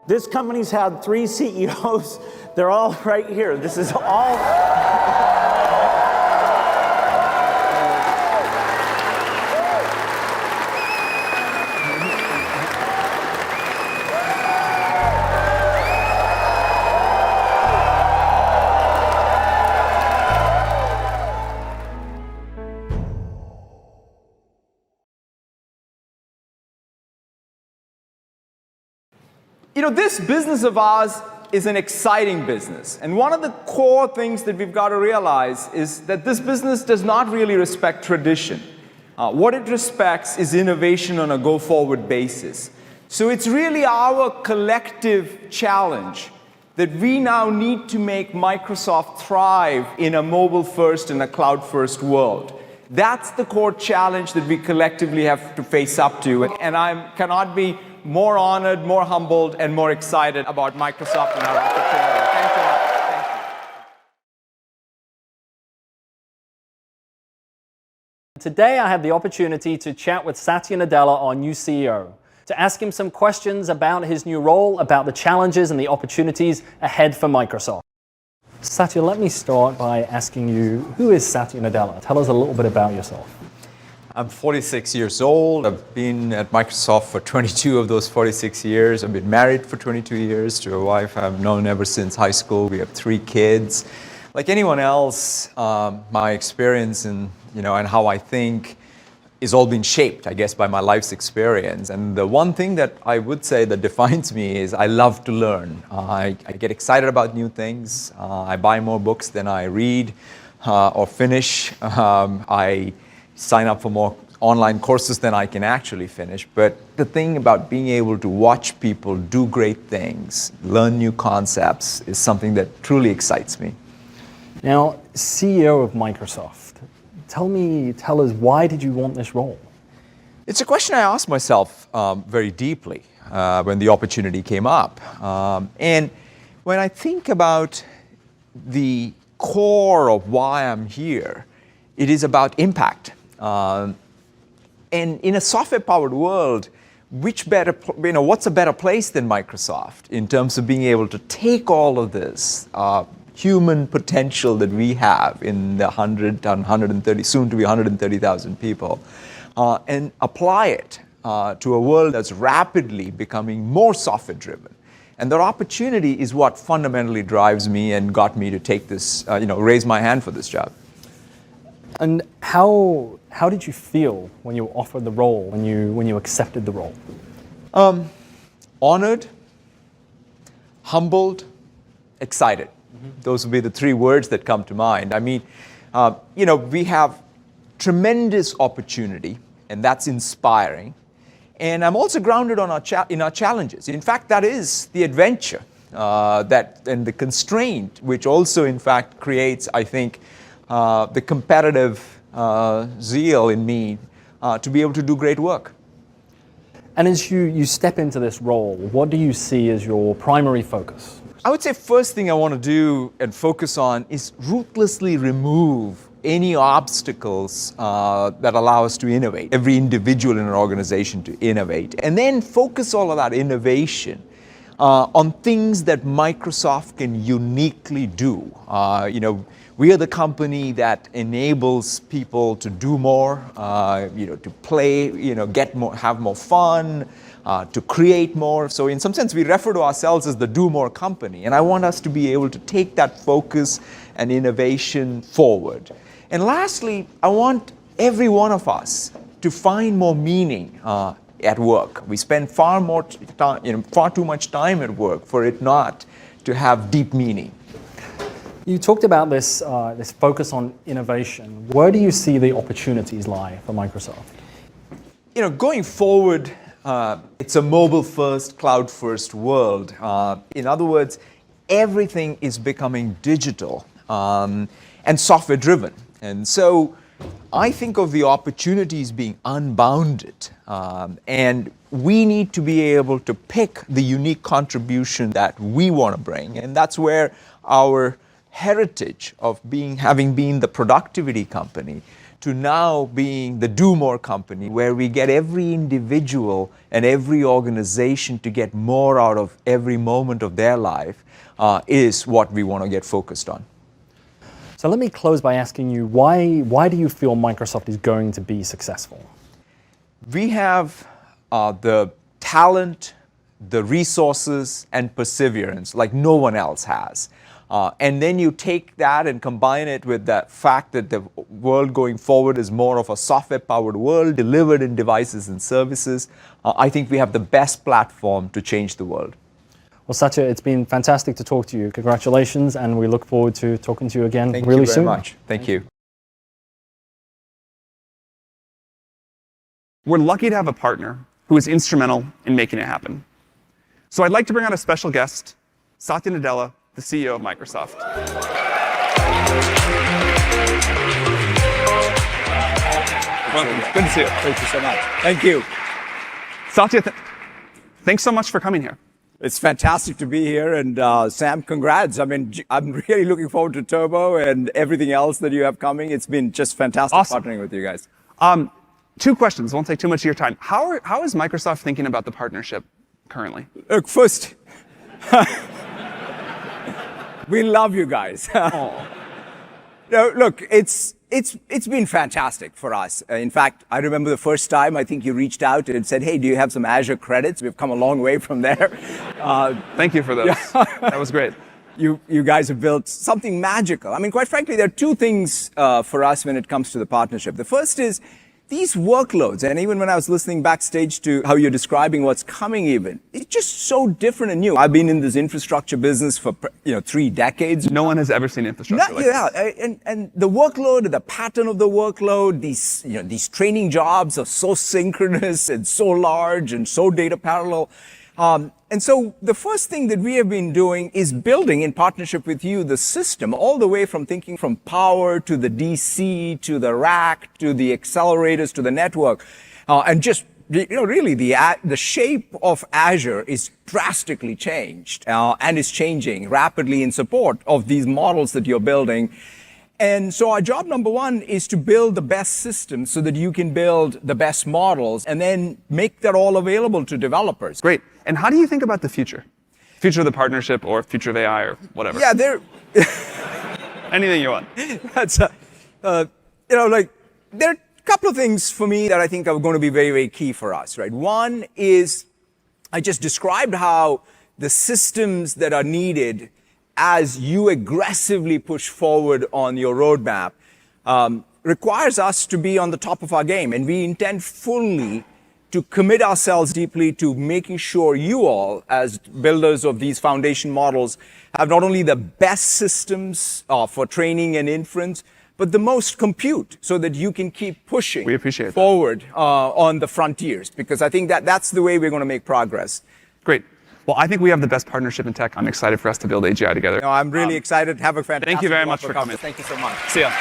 This company's had 3 CEOs. They're all right here. This is all... You know, this business of ours is an exciting business. And one of the core things that we've got to realize is that this business does not really respect tradition. What it respects is innovation on a go-forward basis. So it's really our collective challenge that we now need to make Microsoft thrive in a mobile-first and a cloud-first world. That's the core challenge that we collectively have to face up to. And I cannot be more honored, more humbled, and more excited about Microsoft and our opportunity. Thanks a lot. Thank you. Today I had the opportunity to chat with Satya Nadella, our new CEO, to ask him some questions about his new role, about the challenges and the opportunities ahead for Microsoft. Satya, let me start by asking you, who is Satya Nadella? Tell us a little bit about yourself. I'm 46 years old. I've been at Microsoft for 22 of those 46 years. I've been married for 22 years to a wife I've known ever since high school. We have 3 kids. Like anyone else, my experience and how I think is all been shaped, I guess, by my life's experience. And the one thing that I would say that defines me is I love to learn. I get excited about new things. I buy more books than I read or finish. I sign up for more online courses than I can actually finish. But the thing about being able to watch people do great things, learn new concepts, is something that truly excites me. Now, CEO of Microsoft, tell us, why did you want this role? It's a question I asked myself very deeply when the opportunity came up. And when I think about the core of why I'm here, it is about impact. And in a software-powered world, what's a better place than Microsoft in terms of being able to take all of this human potential that we have in the 130, soon to be 130,000 people, and apply it to a world that's rapidly becoming more software-driven. And that opportunity is what fundamentally drives me and got me to take this, raise my hand for this job. And how did you feel when you were offered the role, when you accepted the role? Honored, humbled, excited. Those would be the 3 words that come to mind. I mean, we have tremendous opportunity, and that's inspiring. And I'm also grounded on in our challenges. In fact, that is the adventure and the constraint, which also, in fact, creates, I think, the competitive zeal in me to be able to do great work. And as you step into this role, what do you see as your primary focus? I would say first thing I want to do and focus on is ruthlessly remove any obstacles that allow us to innovate, every individual in an organization to innovate, and then focus all of that innovation on things that Microsoft can uniquely do. We are the company that enables people to do more, to play, get more, have more fun, to create more. So in some sense, we refer to ourselves as the do more company. And I want us to be able to take that focus and innovation forward. And lastly, I want every one of us to find more meaning at work. We spend far too much time at work for it not to have deep meaning. You talked about this focus on innovation. Where do you see the opportunities lie for Microsoft? Going forward, it's a mobile-first, cloud-first world. In other words, everything is becoming digital and software-driven. And so I think of the opportunities being unbounded. And we need to be able to pick the unique contribution that we want to bring. And that's where our heritage of having been the productivity company to now being the do more company, where we get every individual and every organization to get more out of every moment of their life, is what we want to get focused on. So let me close by asking you, why do you feel Microsoft is going to be successful? We have the talent, the resources, and perseverance like no one else has. And then you take that and combine it with the fact that the world going forward is more of a software-powered world delivered in devices and services. I think we have the best platform to change the world. Well, Satya, it's been fantastic to talk to you. Congratulations, and we look forward to talking to you again Thank really you very soon. much. Thank you. We're lucky to have a partner who is instrumental in making it happen. So I'd like to bring on a special guest, Satya Nadella, the CEO of Microsoft. Welcome. Good to see you. Thank you so much. Thank you. Satya, thanks so much for coming here. It's fantastic to be here. And Sam, congrats. I mean, I'm really looking forward to Turbo and everything else that you have coming. It's been just fantastic partnering with you guys. 2 questions. Won't take too much of your time. How is Microsoft thinking about the partnership currently? Look, first, we love you guys. No, look, it's been fantastic for us. In fact, I remember the first time I think you reached out and said, "Hey, do you have some Azure credits?" We've come a long way from there. Thank you for those. That was great. You guys have built something magical. I mean, quite frankly, there are 2 things for us when it comes to the partnership. The first is these workloads, and even when I was listening backstage to how you're describing what's coming even, it's just so different and new. I've been in this infrastructure business for 3 decades. No one has ever seen infrastructure like this. And the workload, the pattern of the workload, these training jobs are so synchronous and so large and so data parallel. And so the first thing that we have been doing is building in partnership with you the system, all the way from thinking from power to the DC to the rack to the accelerators to the network, and just really the shape of Azure is drastically changed and is changing rapidly in support of these models that you're building. And so our job number 1 is to build the best systems so that you can build the best models and then make that all available to developers. Great. And how do you think about the future? Future of the partnership or future of AI or whatever? Yeah, anything you want. That's, there are a couple of things for me that I think are going to be very, very key for us, right? One is I just described how the systems that are needed as you aggressively push forward on your roadmap requires us to be on the top of our game. And we intend fully to commit ourselves deeply to making sure you all, as builders of these foundation models, have not only the best systems for training and inference, but the most compute so that you can keep pushing forward on the frontiers. Because I think that's the way we're going to make progress. Great. Well, I think we have the best partnership in tech. I'm excited for us to build AGI together. I'm really excited. Have a fantastic Thank you very much for for coming. Thank you so much. See ya.